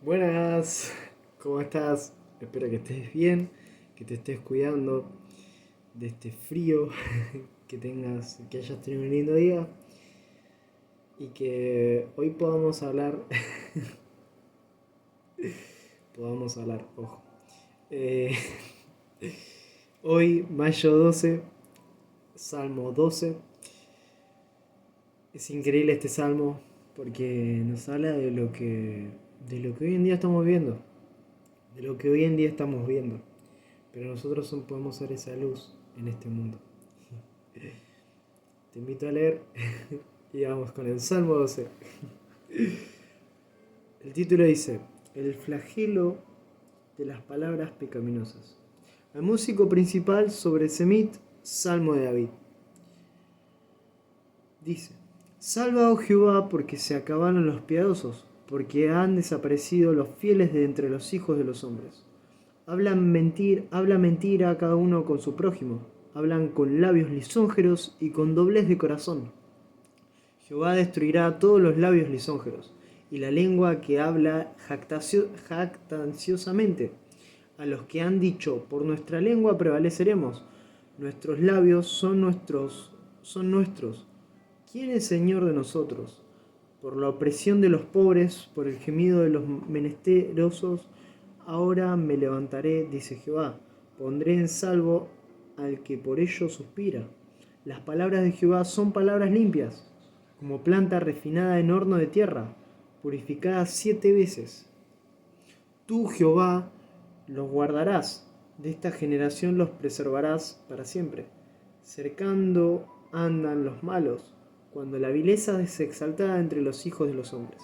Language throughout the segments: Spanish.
Buenas, ¿cómo estás? Espero que estés bien, que te estés cuidando de este frío, que hayas tenido un lindo día y que hoy ojo. Eh, Hoy, mayo 12, Salmo 12. Es increíble este salmo porque nos habla de lo que hoy en día estamos viendo, de lo que hoy en día estamos viendo. Pero nosotros podemos ser esa luz en este mundo. Te invito a leer y vamos con el Salmo 12. El título dice: El flagelo de las palabras pecaminosas. El músico principal sobre Semit, Salmo de David. Dice: Salva, oh Jehová, porque se acabaron los piadosos, porque han desaparecido los fieles de entre los hijos de los hombres. Habla mentira a cada uno con su prójimo, hablan con labios lisonjeros y con doblez de corazón. Jehová destruirá todos los labios lisonjeros, y la lengua que habla jactanciosamente. A los que han dicho, por nuestra lengua prevaleceremos, nuestros labios son nuestros. ¿Quién es Señor de nosotros? Por la opresión de los pobres, por el gemido de los menesterosos, ahora me levantaré, dice Jehová, pondré en salvo al que por ello suspira. Las palabras de Jehová son palabras limpias, como planta refinada en horno de tierra, purificada 7 veces. Tú, Jehová, los guardarás, de esta generación los preservarás para siempre. Cercando andan los malos, cuando la vileza es exaltada entre los hijos de los hombres.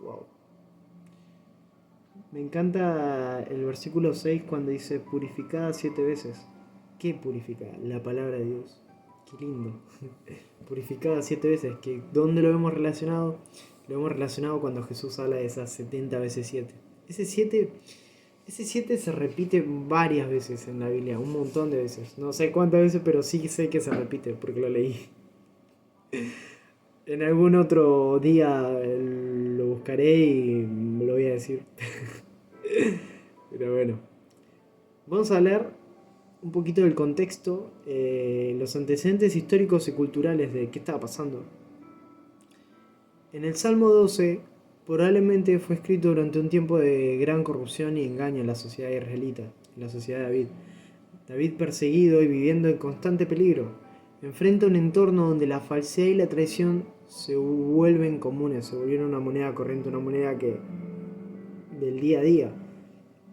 Wow. Me encanta el versículo 6 cuando dice purificada 7 veces. ¿Qué purificada? La palabra de Dios. Qué lindo. Purificada 7 veces. ¿Dónde lo hemos relacionado? Lo hemos relacionado cuando Jesús habla de esas 70 veces 7. Ese siete se repite varias veces en la Biblia, un montón de veces. No sé cuántas veces, pero sí sé que se repite porque lo leí. En algún otro día lo buscaré y me lo voy a decir. Pero bueno, vamos a leer un poquito del contexto, los antecedentes históricos y culturales de qué estaba pasando. En el Salmo 12 probablemente fue escrito durante un tiempo de gran corrupción y engaño en la sociedad israelita, en la sociedad de David. David, perseguido y viviendo en constante peligro, enfrenta un entorno donde la falsedad y la traición se vuelven comunes, se volvieron una moneda corriente, una moneda que del día a día.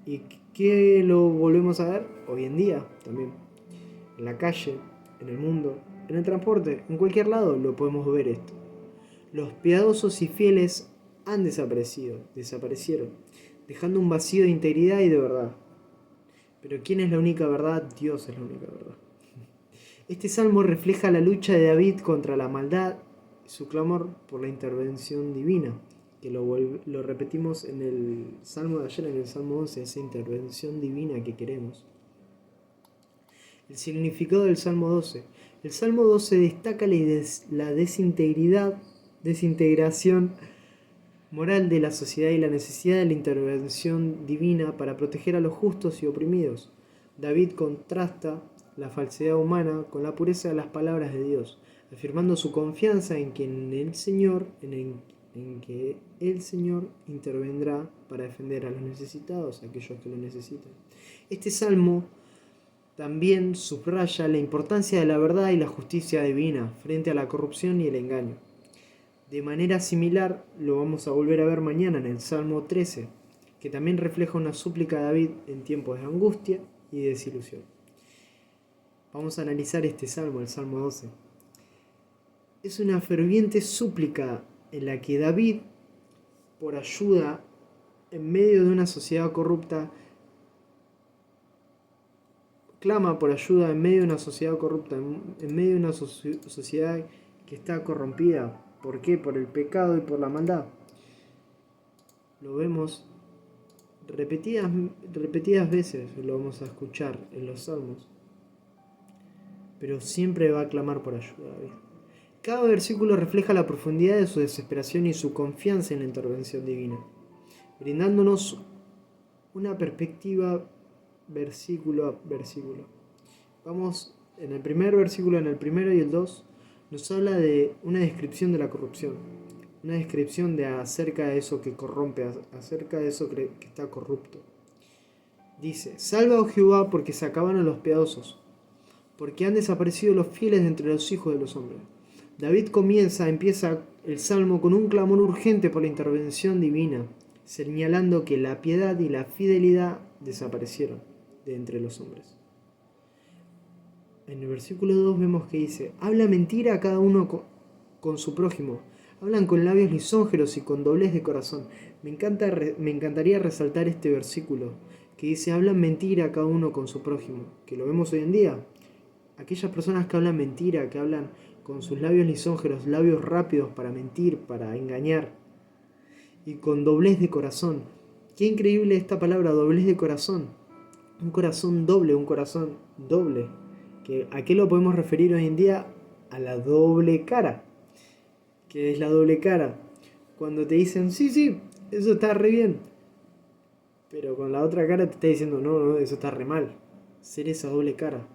¿Y qué lo volvemos a ver? Hoy en día también. En la calle, en el mundo, en el transporte, en cualquier lado lo podemos ver esto. Los piadosos y fieles han desaparecieron, dejando un vacío de integridad y de verdad. Pero ¿quién es la única verdad? Dios es la única verdad. Este salmo refleja la lucha de David contra la maldad y su clamor por la intervención divina, que lo repetimos en el salmo de ayer, en el salmo 11, esa intervención divina que queremos. El significado del salmo 12. El salmo 12 destaca la desintegración moral de la sociedad y la necesidad de la intervención divina para proteger a los justos y oprimidos. David contrasta la falsedad humana con la pureza de las palabras de Dios, afirmando su confianza en que el Señor intervendrá para defender a los necesitados, a aquellos que lo necesitan. Este salmo también subraya la importancia de la verdad y la justicia divina frente a la corrupción y el engaño. De manera similar, lo vamos a volver a ver mañana en el Salmo 13, que también refleja una súplica de David en tiempos de angustia y desilusión. Vamos a analizar este salmo, el Salmo 12. Es una ferviente súplica en la que David, por ayuda en medio de una sociedad corrupta, clama por ayuda en medio de una sociedad corrupta, en medio de una sociedad que está corrompida. ¿Por qué? Por el pecado y por la maldad. Lo vemos repetidas veces, lo vamos a escuchar en los salmos. Pero siempre va a clamar por ayuda, David. Cada versículo refleja la profundidad de su desesperación y su confianza en la intervención divina. brindándonos una perspectiva versículo a versículo. Vamos en el primer versículo, en el primero y el 2, nos habla de una descripción de la corrupción, una descripción de acerca de eso que corrompe, acerca de eso que está corrupto. Dice: salva, oh Jehová, porque se acabaron los piadosos, porque han desaparecido los fieles de entre los hijos de los hombres. David empieza el salmo con un clamor urgente por la intervención divina, señalando que la piedad y la fidelidad desaparecieron de entre los hombres. En el versículo 2 vemos que dice: habla mentira a cada uno con su prójimo, hablan con labios lisonjeros y con doblez de corazón. Me encantaría resaltar este versículo que dice: hablan mentira a cada uno con su prójimo, que lo vemos hoy en día. Aquellas personas que hablan mentira, que hablan con sus labios lisonjeros, labios rápidos para mentir, para engañar, y con doblez de corazón. Qué increíble esta palabra, doblez de corazón. Un corazón doble. ¿A qué lo podemos referir hoy en día? A la doble cara. ¿Qué es la doble cara? Cuando te dicen: sí, eso está re bien, pero con la otra cara te está diciendo: no, eso está re mal. Ser esa doble cara.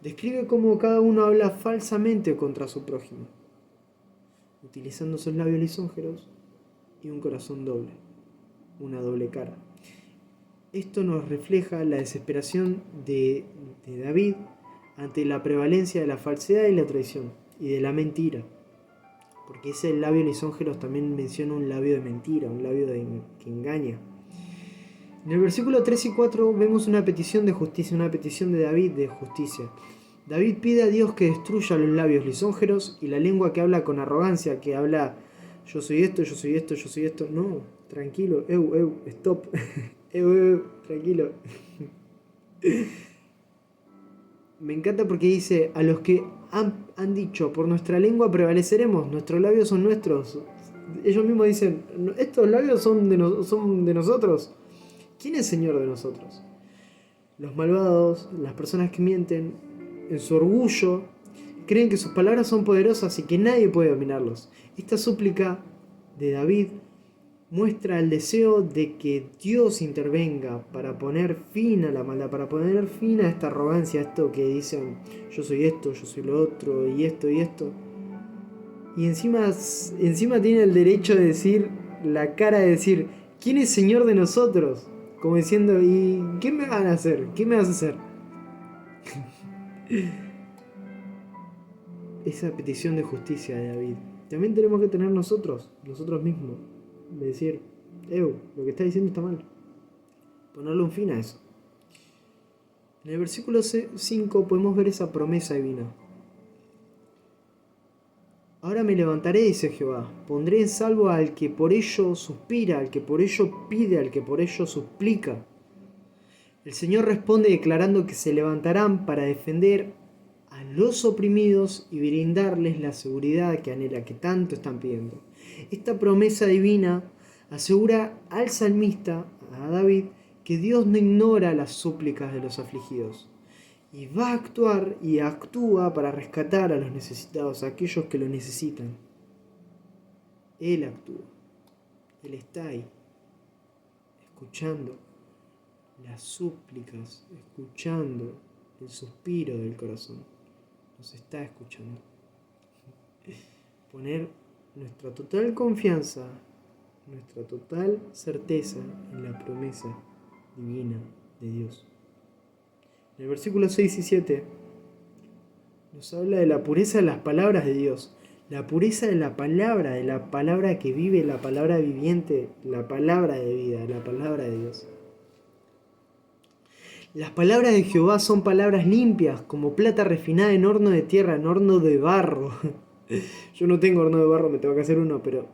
Describe cómo cada uno habla falsamente contra su prójimo, utilizando sus labios lisonjeros y un corazón doble, una doble cara. Esto nos refleja la desesperación de David ante la prevalencia de la falsedad y la traición, y de la mentira. Porque ese labio lisonjeros también menciona un labio de mentira, un labio que engaña. En el versículo 3 y 4 vemos una petición de justicia, una petición de David de justicia. David pide a Dios que destruya los labios lisonjeros y la lengua que habla con arrogancia, que habla: yo soy esto, yo soy esto, yo soy esto. No, tranquilo, stop. Tranquilo. Me encanta porque dice: a los que han dicho: por nuestra lengua prevaleceremos, nuestros labios son nuestros. Ellos mismos dicen: estos labios son de nosotros. ¿Quién es Señor de nosotros? Los malvados, las personas que mienten, en su orgullo, creen que sus palabras son poderosas y que nadie puede dominarlos. Esta súplica de David muestra el deseo de que Dios intervenga para poner fin a la maldad, para poner fin a esta arrogancia, a esto que dicen: yo soy esto, yo soy lo otro, y esto y esto. Y encima tiene el derecho de decir, la cara de decir: ¿quién es Señor de nosotros? Como diciendo: ¿y qué me van a hacer? ¿Qué me vas a hacer? Esa petición de justicia de David también tenemos que tener nosotros mismos. De decir: lo que está diciendo está mal. Ponerle un fin a eso. En el versículo 5 podemos ver esa promesa divina. Ahora me levantaré, dice Jehová, pondré en salvo al que por ello suspira, al que por ello pide, al que por ello suplica. El Señor responde declarando que se levantarán para defender a los oprimidos y brindarles la seguridad que anhela, que tanto están pidiendo. Esta promesa divina asegura al salmista, a David, que Dios no ignora las súplicas de los afligidos y va a actuar y actúa para rescatar a los necesitados, a aquellos que lo necesitan. Él actúa, Él está ahí, escuchando las súplicas, escuchando el suspiro del corazón. Nos está escuchando. Poner nuestra total confianza, nuestra total certeza en la promesa divina de Dios. En el versículo 6 y 7 nos habla de la pureza de las palabras de Dios, la pureza de la palabra que vive, la palabra viviente, la palabra de vida, la palabra de Dios. Las palabras de Jehová son palabras limpias, como plata refinada en horno de tierra, en horno de barro. Yo no tengo horno de barro, me tengo que hacer uno, pero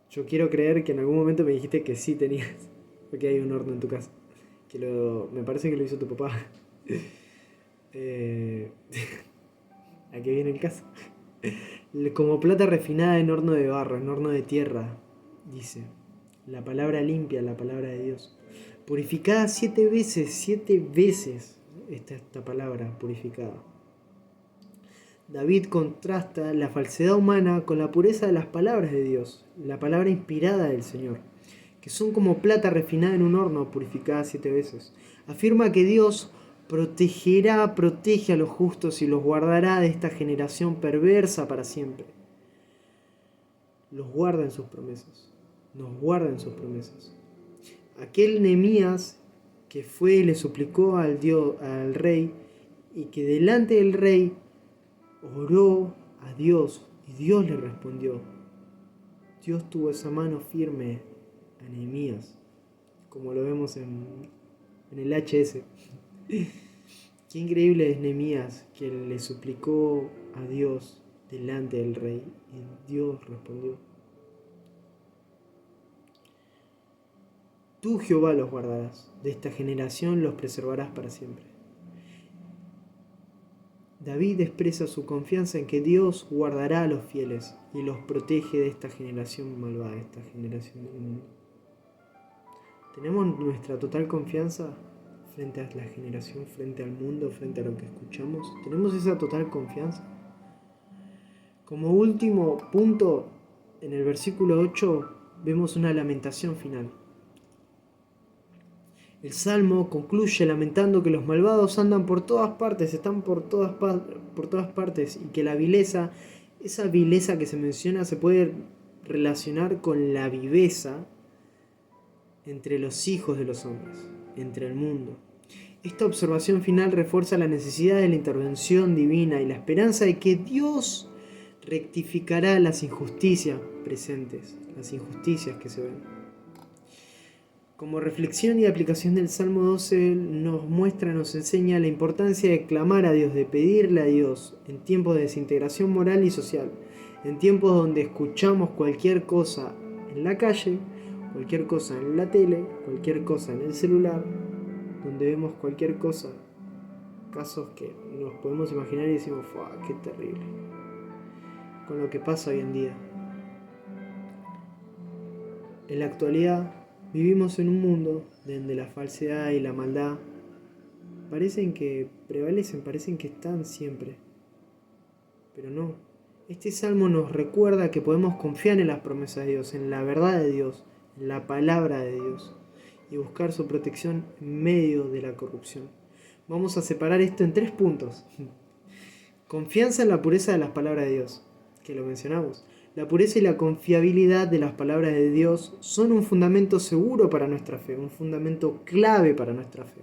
yo quiero creer que en algún momento me dijiste que sí tenías, porque hay un horno en tu casa. Me parece que lo hizo tu papá. ¿A qué viene el caso? Como plata refinada en horno de barro, en horno de tierra, dice. La palabra limpia, la palabra de Dios. Purificada 7 veces está esta palabra purificada. David contrasta la falsedad humana con la pureza de las palabras de Dios, la palabra inspirada del Señor, que son como plata refinada en un horno, purificada 7 veces. Afirma que Dios protege a los justos y los guardará de esta generación perversa para siempre. Los guarda en sus promesas, nos guarda en sus promesas. Aquel Nehemías que fue y le suplicó al rey, y que delante del rey oró a Dios, y Dios le respondió. Dios tuvo esa mano firme a Nehemías, como lo vemos en el HS. Qué increíble es Nehemías, que le suplicó a Dios delante del rey, y Dios respondió. Tú, Jehová, los guardarás, de esta generación los preservarás para siempre. David expresa su confianza en que Dios guardará a los fieles y los protege de esta generación malvada, de esta generación del mundo. ¿Tenemos nuestra total confianza frente a la generación, frente al mundo, frente a lo que escuchamos? ¿Tenemos esa total confianza? Como último punto, en el versículo 8 vemos una lamentación final. El Salmo concluye lamentando que los malvados andan por todas partes, están por todas partes, y que la vileza, esa vileza que se menciona, se puede relacionar con la viveza entre los hijos de los hombres, entre el mundo. Esta observación final refuerza la necesidad de la intervención divina y la esperanza de que Dios rectificará las injusticias presentes, las injusticias que se ven. Como reflexión y aplicación del Salmo 12 nos enseña la importancia de clamar a Dios, de pedirle a Dios en tiempos de desintegración moral y social, en tiempos donde escuchamos cualquier cosa en la calle, cualquier cosa en la tele, cualquier cosa en el celular, donde vemos cualquier cosa, casos que nos podemos imaginar y decimos, ¡qué terrible! Con lo que pasa hoy en día. En la actualidad, vivimos en un mundo donde la falsedad y la maldad parecen que prevalecen, parecen que están siempre. Pero no. Este salmo nos recuerda que podemos confiar en las promesas de Dios, en la verdad de Dios, en la palabra de Dios, y buscar su protección en medio de la corrupción. Vamos a separar esto en 3 puntos. Confianza en la pureza de las palabras de Dios, que lo mencionamos. La pureza y la confiabilidad de las palabras de Dios son un fundamento seguro para nuestra fe, un fundamento clave para nuestra fe.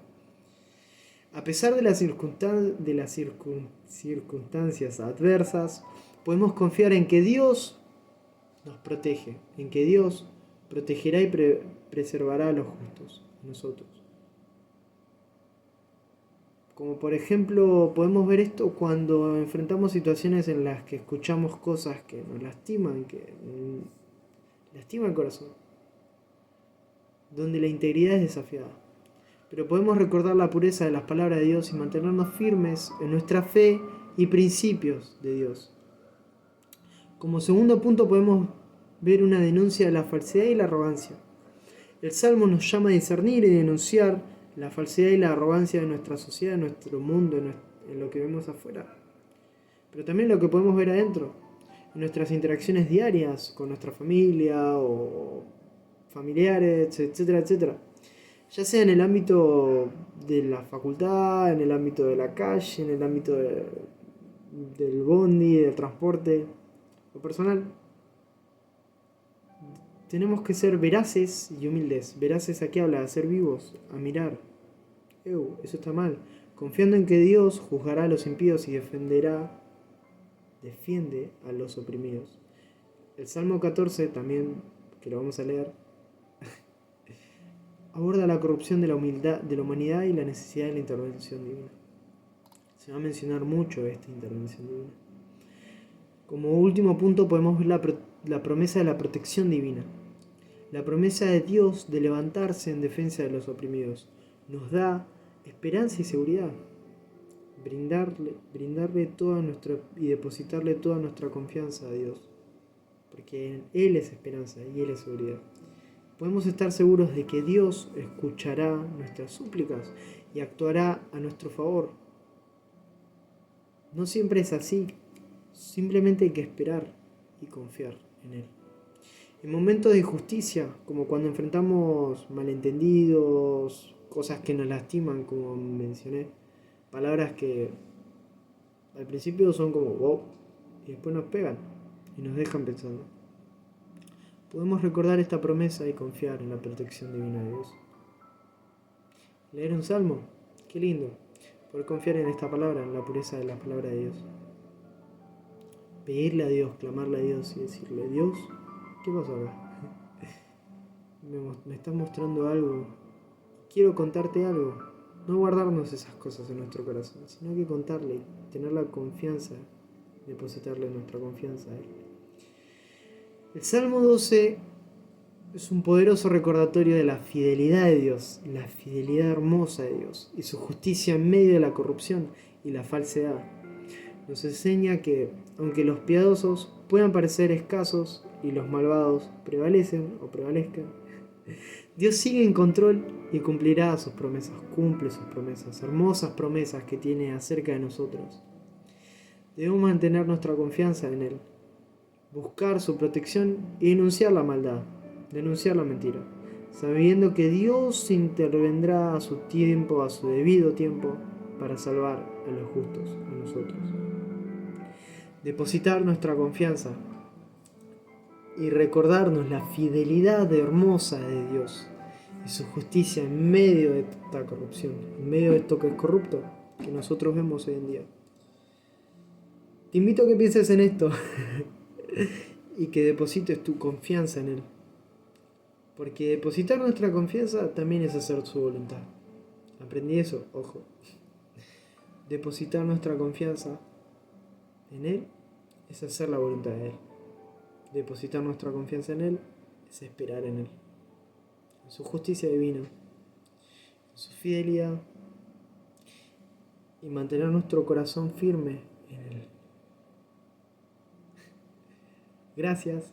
A pesar de las circunstancias adversas, podemos confiar en que Dios nos protege, en que Dios protegerá y preservará a los justos, a nosotros. Como por ejemplo, podemos ver esto cuando enfrentamos situaciones en las que escuchamos cosas que nos lastiman, que lastiman el corazón, donde la integridad es desafiada. Pero podemos recordar la pureza de las palabras de Dios y mantenernos firmes en nuestra fe y principios de Dios. Como segundo punto podemos ver una denuncia de la falsedad y la arrogancia. El Salmo nos llama a discernir y denunciar la falsedad y la arrogancia de nuestra sociedad, de nuestro mundo, en lo que vemos afuera. Pero también lo que podemos ver adentro, en nuestras interacciones diarias con nuestra familia o familiares, etcétera, etcétera. Ya sea en el ámbito de la facultad, en el ámbito de la calle, en el ámbito del bondi, del transporte o personal. Tenemos que ser veraces y humildes. Veraces, ¿a qué habla? A ser vivos, a mirar. Eso está mal. Confiando en que Dios juzgará a los impíos y defiende a los oprimidos. El Salmo 14 también, que lo vamos a leer, aborda la corrupción de la humanidad y la necesidad de la intervención divina. Se va a mencionar mucho esta intervención divina. Como último punto podemos ver la promesa de la protección divina. La promesa de Dios de levantarse en defensa de los oprimidos nos da esperanza y seguridad. Brindarle toda y depositarle toda nuestra confianza a Dios. Porque Él es esperanza y Él es seguridad. Podemos estar seguros de que Dios escuchará nuestras súplicas y actuará a nuestro favor. No siempre es así. Simplemente hay que esperar y confiar en Él. En momentos de injusticia, como cuando enfrentamos malentendidos, cosas que nos lastiman, como mencioné, palabras que al principio son como wow y después nos pegan y nos dejan pensando. Podemos recordar esta promesa y confiar en la protección divina de Dios. Leer un salmo, qué lindo, poder confiar en esta palabra, en la pureza de la palabra de Dios. Pedirle a Dios, clamarle a Dios y decirle, Dios, ¿qué pasa acá? Me estás mostrando algo, quiero contarte algo. No guardarnos esas cosas en nuestro corazón, sino que contarle, tener la confianza, depositarle nuestra confianza a Él. El Salmo 12 es un poderoso recordatorio de la fidelidad de Dios, la fidelidad hermosa de Dios y su justicia en medio de la corrupción y la falsedad. Nos enseña que, aunque los piadosos puedan parecer escasos y los malvados prevalezcan, Dios sigue en control y cumplirá sus promesas, cumple sus promesas, hermosas promesas que tiene acerca de nosotros. Debemos mantener nuestra confianza en Él, buscar su protección y denunciar la maldad, denunciar la mentira, sabiendo que Dios intervendrá a su tiempo, a su debido tiempo, para salvar a los justos, a nosotros. Depositar nuestra confianza y recordarnos la fidelidad hermosa de Dios y su justicia en medio de esta corrupción, en medio de esto que es corrupto, que nosotros vemos hoy en día. Te invito a que pienses en esto y que deposites tu confianza en Él. Porque depositar nuestra confianza también es hacer su voluntad. Aprendí eso, ojo. Depositar nuestra confianza en Él es hacer la voluntad de Él. Depositar nuestra confianza en Él es esperar en Él, en su justicia divina, en su fidelidad y mantener nuestro corazón firme en Él. Gracias.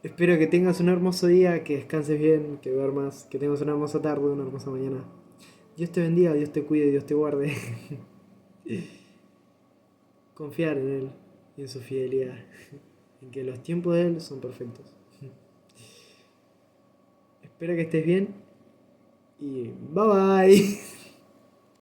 Espero que tengas un hermoso día, que descanses bien, que duermas, que tengas una hermosa tarde, una hermosa mañana. Dios te bendiga, Dios te cuide, Dios te guarde. Confiar en Él y en su fidelidad, en que los tiempos de Él son perfectos. Espero que estés bien y bye bye.